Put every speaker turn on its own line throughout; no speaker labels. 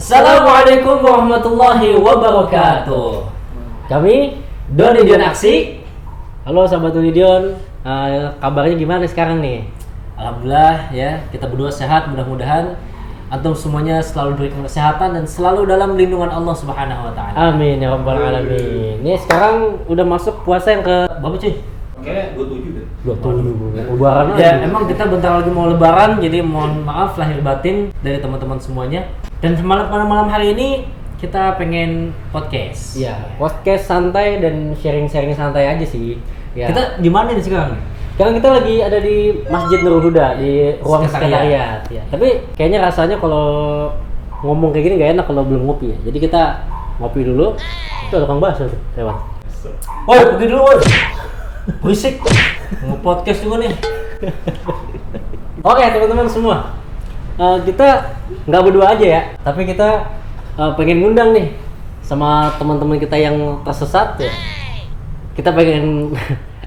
Assalamualaikum warahmatullahi wabarakatuh. Kami Doni Dion Aksi.
Halo sahabat Doni Dion, kabarnya gimana sekarang nih?
Alhamdulillah ya, kita berdua sehat. Mudah-mudahan antum semuanya selalu diberikan kesehatan dan selalu dalam lindungan Allah Subhanahu wa taala.
Amin ya rabbal alamin. Nih sekarang udah masuk puasa yang ke berapa cuy?
Oke, 27 deh.
27. Lebaran
Ya, emang kita bentar lagi mau lebaran, jadi mohon maaf lahir batin dari teman-teman semuanya. Dan malam hari ini kita pengen podcast.
Iya, podcast santai dan sharing-sharing santai aja sih. Ya.
Kita di mana nih sekarang?
Sekarang kita lagi ada di Masjid Nurul Huda di ruang
Sekretariat.
sekretariat. Ya. Tapi kayaknya rasanya kalau ngomong kayak gini nggak enak kalau belum ngopi ya. Jadi kita ngopi dulu. Itu ada tukang bakso tuh, lewat.
Woi, pergi dulu, woi. Berisik. Nge-podcast juga nih.
Oke, teman-teman semua. Kita nggak berdua aja ya, tapi kita pengen ngundang nih sama teman-teman kita yang tersesat ya. Kita pengen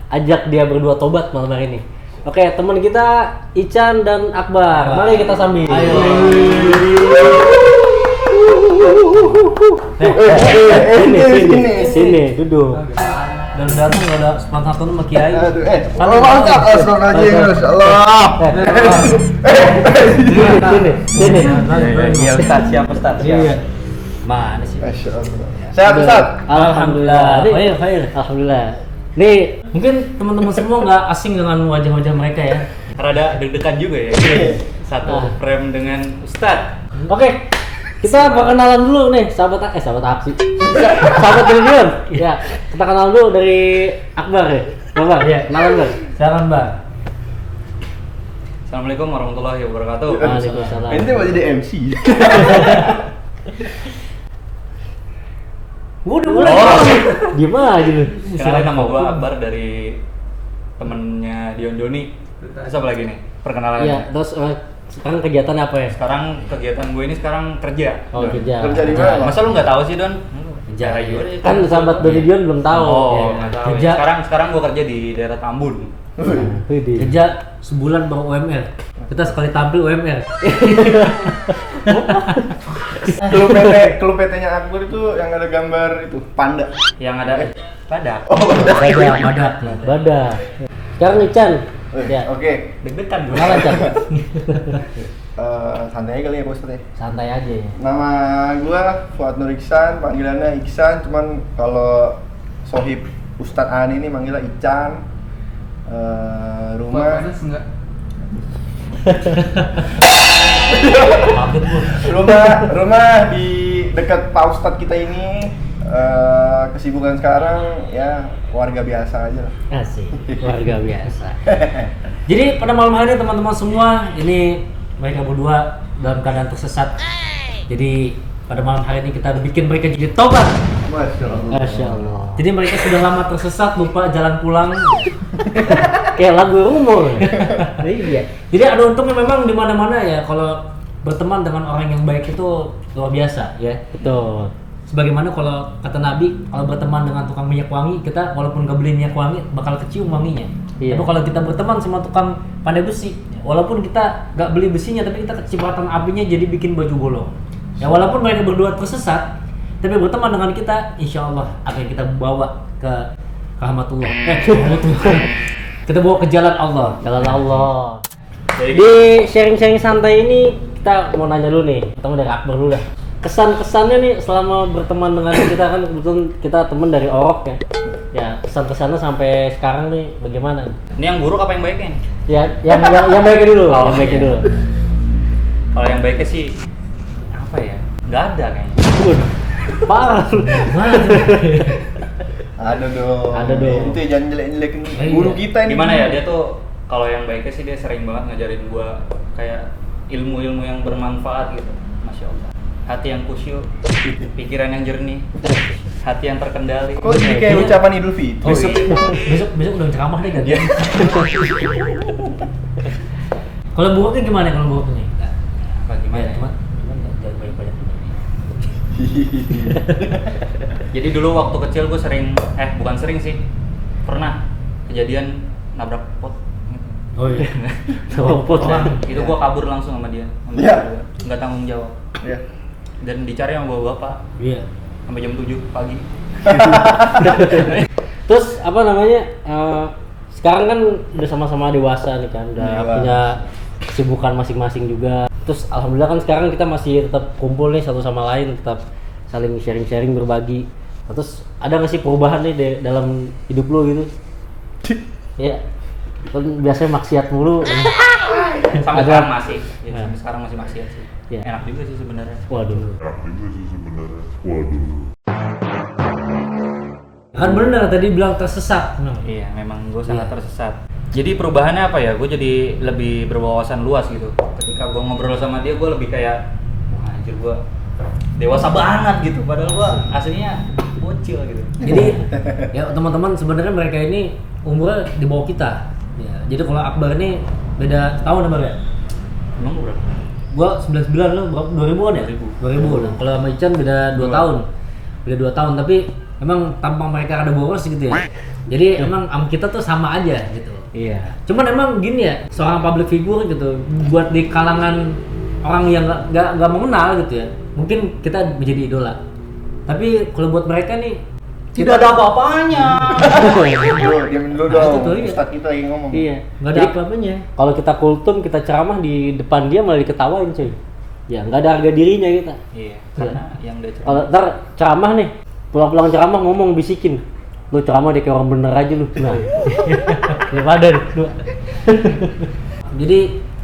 ajak dia berdua tobat malam hari ini. Oke, teman kita Ican dan Akbar. Mari kita sambil.
Ayo.
Sini, duduk.
Dan datang nggak ada sponsor sama Kiai.
Sini.
Iya Ustaz, siap Ustaz.
Iya. Mana sih?
Sehat Ustaz.
Alhamdulillah.
Khair.
Alhamdulillah. Nih,
Mungkin teman-teman semua nggak asing dengan wajah-wajah mereka ya.
Rada deg-degan juga ya. Satu frame dengan Ustaz.
oke. Kita perkenalan dulu nih, sahabat aksi. Sahabat Dion. Ya, kita kenal dulu dari Akbar ya. Akbar, ya, kenalan Bang.
Silakan, Mbak.
Assalamualaikum warahmatullahi wabarakatuh.
Waalaikumsalam.
Ini mau jadi MC.
Udah mulai.
Gimana aja lu?
Kenalin nama gua Akbar dari temennya Dion Doni. Terus apa lagi nih? Perkenalan.
Iya, terus sekarang kegiatan apa ya?
Sekarang kegiatan gue ini sekarang kerja.
Oh,
Don.
kerja.
Kerja di mana?
Masa lu nggak tahu sih Don?
Kerja.
Kan sahabat Doni Dion belum tahu.
Oh,
Ya.
nggak tahu.
Kerja.
Sekarang gue kerja di daerah Tambun.
Widih.
Kerja sebulan baru UMR. Kita sekali tampil UMR.
Klub PT-nya Akbar itu yang ada gambar itu panda.
Yang ada badak.
Oh, panda.
Badak.
Badak. Sekarang Ican. Ya.
Oke.
Deg-degan gue.
Kenalan, Chan.
Santai aja kali ya Bos ya.
Santai aja ya.
Nama gua Fuad Nur Iksan, panggilannya Iksan, cuman kalau sohib Ustadz Ani ini manggilnya Ican. Rumah rumah di dekat Pak Ustadz kita ini. Kesibukan sekarang ya warga biasa aja lah.
Asik. Warga biasa.
Jadi pada malam hari ini teman-teman semua, ini mereka berdua dalam keadaan tersesat. Jadi pada malam hari ini kita bikin mereka jadi tobat.
Masya Allah.
Jadi mereka sudah lama tersesat, lupa jalan pulang.
Kayak lagu rumor. Iya.
Jadi ada untungnya memang di mana-mana ya kalau berteman dengan orang yang baik itu luar biasa ya.
Betul.
Sebagaimana kalau kata Nabi, kalau berteman dengan tukang minyak wangi, kita walaupun gak beli minyak wangi bakal kecium wanginya.
Iya.
Tapi kalau kita berteman sama tukang pandai besi, walaupun kita gak beli besinya, tapi kita kecipratan apinya jadi bikin baju bolong. Ya walaupun mereka berdua tersesat, tapi berteman dengan kita, insya Allah akan kita bawa ke rahmatullah. Kita bawa ke jalan Allah.
Jalan Allah.
Jadi
Di sharing-sharing santai ini kita mau nanya dulu nih, kita dari Akbar dulu dah. Kesan-kesannya nih selama berteman dengan kita, kan kebetulan kita teman dari Orok ya. Ya, kesan-kesannya sampai sekarang nih bagaimana?
ini yang buruk apa yang baiknya?
Ya, yang baiknya dulu,
Oh,
yang baiknya
iya.
dulu.
Kalau yang baiknya sih apa ya? Nggak ada kayaknya.
Waduh, parah lu.
Ada dong.
Ada dong.
Itu ya, jangan jelek-jelekin
Iya.
guru kita ini.
Gimana ya, dia tuh kalau yang baiknya sih dia sering banget ngajarin gua kayak ilmu-ilmu yang bermanfaat gitu. Masya Allah. Hati yang khusyuk, pikiran yang jernih, hati yang terkendali.
Kok jadi kayak ucapan Idul Fitri?
Besok udah ceramah deh kan? Kalau buruknya gimana kalau buruknya?
Apa gimana?
Ya,
Ya,
cuman jangan banyak-banyak.
Jadi dulu waktu kecil gue sering, bukan sering sih, pernah kejadian nabrak pot.
Oh iya.
Sama pot
Orang.
Itu gue kabur langsung sama dia,
Iya.
nggak tanggung jawab.
Ya.
dan dicari sama bapak-bapak
Iya.
sampai jam 7 pagi.
Terus apa namanya? Sekarang kan udah sama-sama dewasa nih kan, udah
Iya.
punya kesibukan masing-masing juga. Terus alhamdulillah kan sekarang kita masih tetap kumpul nih satu sama lain, tetap saling sharing-sharing, berbagi. Nah, terus ada nggak sih perubahan nih dalam hidup lo gitu? Ya, kan biasanya maksiat mulu.
Sampai
Ada-
sekarang masih. Ya,
Nah.
sampai sekarang masih maksiat sih.
Ya.
Enak juga sih sebenarnya.
Waduh.
Kan bener tadi bilang tersesat. Nah,
Iya, memang gue sangat
Iya.
tersesat. Jadi perubahannya apa ya? Gue jadi lebih berwawasan luas gitu. Ketika gue ngobrol sama dia, gue lebih kayak, wah anjir gue dewasa banget gitu. Padahal gue aslinya bocil gitu.
Jadi ya teman-teman sebenarnya mereka ini umurnya di bawah kita. Ya, jadi kalau Akbar ini beda tahun sama ya.
Emang gue berapa?
Gua 99 lo berapa 2000-an ya? 2000. Nah, kalau sama Ican beda 2 tahun. Beda 2 tahun tapi emang tampang mereka ada boros gitu ya. Jadi emang sama kita tuh sama aja gitu.
Iya.
Cuman emang gini ya, seorang public figure gitu buat di kalangan orang yang nggak mengenal gitu ya. Mungkin kita menjadi idola. Tapi kalau buat mereka nih
Tidak ada apa-apanya.
Bro, diamin dulu
Nah, itu
dong.
tuh, iya.
Ustadz kita lagi ngomong.
Iya.
nggak ada
Jadi,
apa-apanya.
kalau kita kultum, kita ceramah di depan dia malah diketawain cuy. Ya nggak ada harga dirinya kita.
Iya, karena yang dia cerita.
Kalau ntar ceramah nih, pulang-pulang ceramah ngomong bisikin, lu ceramah deh kayak orang bener aja lu. Nah, daripada lu.
Jadi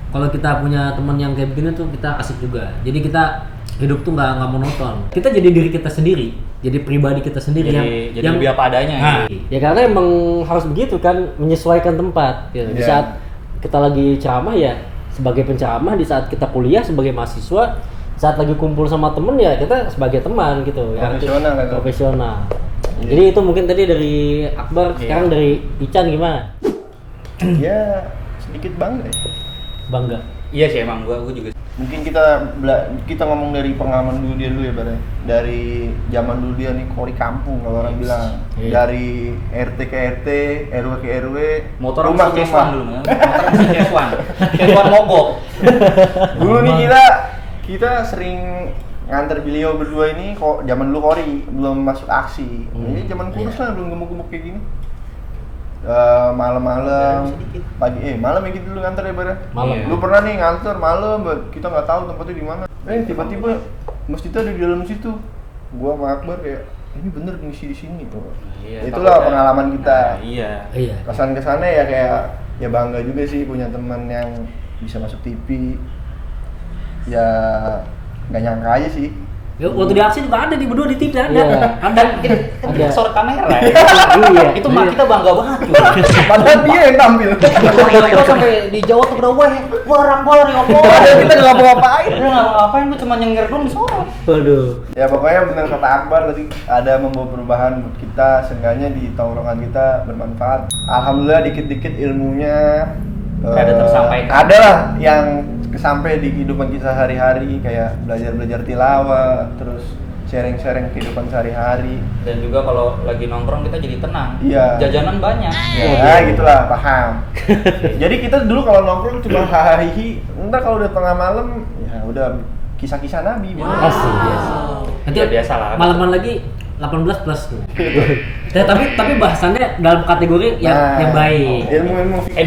kalau kita punya teman yang kayak begini tuh kita asik juga. Jadi kita hidup tuh nggak monoton. Kita jadi diri kita sendiri, jadi pribadi kita sendiri
Jadi lebih apa adanya
Nah,
gitu.
Ya karena emang harus begitu kan, menyesuaikan tempat. Gitu. Di
Iya.
saat kita lagi ceramah ya sebagai penceramah, di saat kita kuliah sebagai mahasiswa, saat lagi kumpul sama temen ya kita sebagai teman gitu. Ya,
Profesional kan?
Profesional. Jadi itu mungkin tadi dari Akbar,
Iya.
sekarang dari Ican gimana?
Ya sedikit bangga ya.
Bangga.
Iya sih emang gua juga.
Mungkin kita ngomong dari pengalaman dulu dia ya Bare. Dari zaman dulu dia nih kori kampung kalau orang bilang.
Iya.
Dari RT ke RT, RW ke RW,
Motor
rumah
masih
ke
C1
rumah.
dulu kan. Motor masih C1. C1 mogok.
Dulu nih kita sering nganter beliau berdua ini kok zaman dulu kori belum masuk aksi. Ini zaman kurus lah belum gemuk-gemuk kayak gini. Malam-malam pagi malam ya gitu dulu nganter ya Bare.
Malam.
Iya.
Lu pernah nih nganter malam kita nggak tahu tempatnya di mana. Tiba-tiba masjid ada di dalam situ. Gua sama Akbar kayak ini bener ngisi di sini tuh.
Iya,
Itulah
takutnya-
pengalaman kita.
Nah, iya.
Iya.
Kesan-kesannya ya kayak ya bangga juga sih punya teman yang bisa masuk TV. Ya nggak nyangka aja sih.
Ya, waktu di aksi juga ada di berdua di TV ada.
Iya.
Ada.
Kan kita sore kamera ya.
Iya.
Itu mah kita bangga banget cuy.
Padahal dia yang tampil.
Gua sampai di Jawa tuh udah weh, barang ngopo.
Kita nggak ngapa-ngapain.
Udah nggak ngapain, gua cuma nyengir doang di sono.
Waduh.
Ya pokoknya benar kata Akbar tadi ada membawa perubahan buat kita, seenggaknya di tongkrongan kita bermanfaat. Alhamdulillah dikit-dikit ilmunya
Ada tersampaikan.
Ada lah yang kesampai di kehidupan kita sehari-hari kayak belajar tilawah, terus sharing-sharing kehidupan sehari-hari.
Dan juga kalau lagi nongkrong kita jadi tenang.
Iya.
Jajanan banyak.
Ya, gitulah, paham. Jadi kita dulu kalau nongkrong cuma hahaha, ntar kalau udah tengah malam ya udah kisah-kisah Nabi.
Asik.
Nanti
Ya, biasa lah.
malaman lagi 18 plus. Ya, tapi bahasannya dalam kategori yang baik.
Ilmu-ilmu fikih.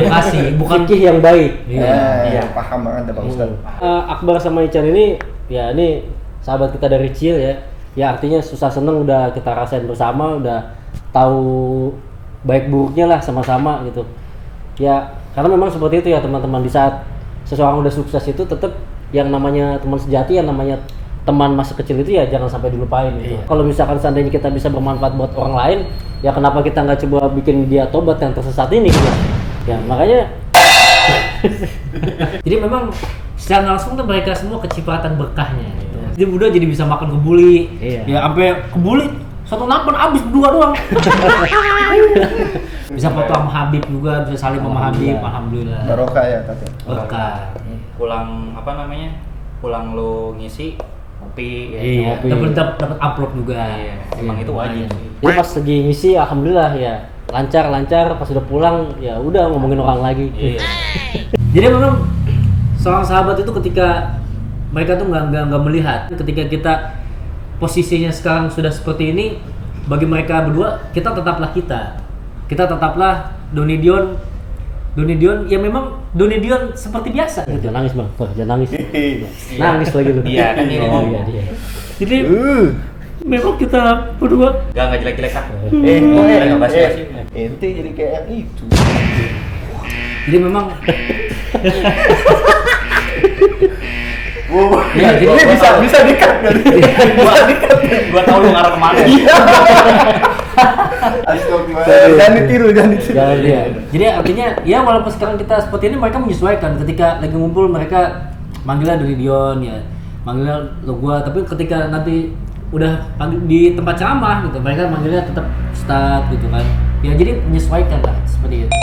Edukasi, bukan
Fikih yang baik.
Iya.
Paham banget ya Pak Ustadz.
Akbar sama Ican ini ya ini sahabat kita dari kecil ya. Ya artinya susah seneng udah kita rasain bersama, udah tahu baik buruknya lah sama-sama gitu. Ya karena memang seperti itu ya teman-teman, di saat seseorang udah sukses itu tetap yang namanya teman sejati, yang namanya teman masa kecil itu ya jangan sampai dilupain gitu.
Iya.
Kalau misalkan seandainya kita bisa bermanfaat buat orang lain, ya kenapa kita nggak coba bikin dia tobat yang tersesat ini gitu. Ya makanya
Jadi memang secara langsung tuh mereka semua kecipratan berkahnya gitu. Dia udah jadi bisa makan kebuli.
Iya.
Ya sampai kebuli satu nampan habis berdua doang. Bisa foto sama Habib juga, bisa saling sama Habib, alhamdulillah.
Barokah ya Tati.
Berkah.
Pulang apa namanya? Pulang lu ngisi ngopi ya.
Iya,
ngopi.
dapat amplop juga.
Iya, emang itu wajib sih.
jadi pas lagi ngisi alhamdulillah ya lancar, pas udah pulang ya udah ngomongin orang lagi.
Iya.
Jadi memang seorang sahabat itu ketika mereka tuh nggak melihat ketika kita posisinya sekarang sudah seperti ini. Bagi mereka berdua, kita tetaplah Donidion ya memang Donidion seperti biasa gitu.
Jangan nangis bang, jangan nangis. Nangis lagi lu.
Iya kan ini.
Iya.
Jadi memang kita berdua
Gak jelek-jelek kan.
Ente jadi kayak yang itu.
jadi memang
Wow,
Iya, jadi
ini bisa di-cut nggak?
Gua tahu lu ngarah kemana.
Astagfirullah. Jangan ditiru.
Jangan dia.
jadi artinya ya walaupun sekarang kita seperti ini mereka menyesuaikan ketika lagi ngumpul mereka manggilnya Donidion ya manggilnya lo gua tapi ketika nanti udah di tempat ceramah gitu mereka manggilnya tetap Ustadz gitu kan ya jadi menyesuaikan lah seperti itu.